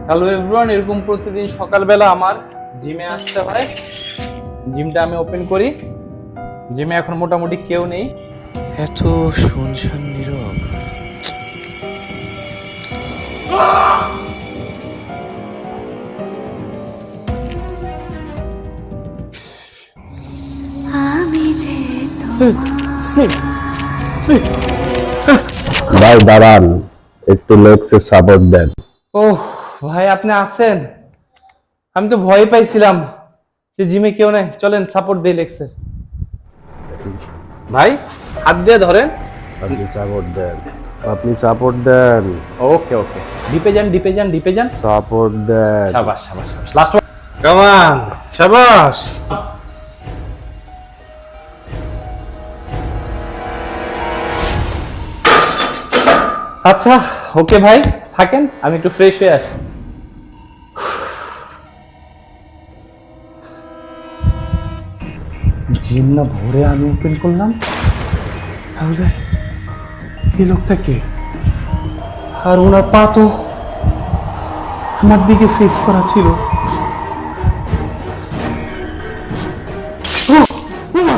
Hello everyone, এরকম প্রতিদিন সকালবেলা আমার জিমে আসতে হয়। জিমটা আমি ওপেন করি। জিমে এখন মোটামুটি কেউ নেই। এত শুনশান নীরব। ভাই দাঁড়ান, একটু লেগসে সাপোর্ট দেন। ওহ ভাই, আপনি আছেন? আমি তো ভয় পাইছিলাম যে জিমে কেউ নেই। চলেন সাপোর্ট দিয়ে লেগসে। ভাই হাত দিয়ে ধরেন। আপনি সাপোর্ট দেন, আপনি সাপোর্ট দেন, ওকে ওকে, ডিপে যান ডিপে যান ডিপে যান। সাপোর্ট দেন। শাবাশ শাবাশ শাবাশ, লাস্ট কামান, শাবাশ। আচ্ছা ওকে ভাই, থাকেন, আমি একটু ফ্রেশ হয়ে আসি। জিম না ভোরে আমি ওপেন করলাম, তাহলে এই লোকটা কে? আর ওনার পা তো আমার দিকে ফেস করা ছিল। ও, ও মা,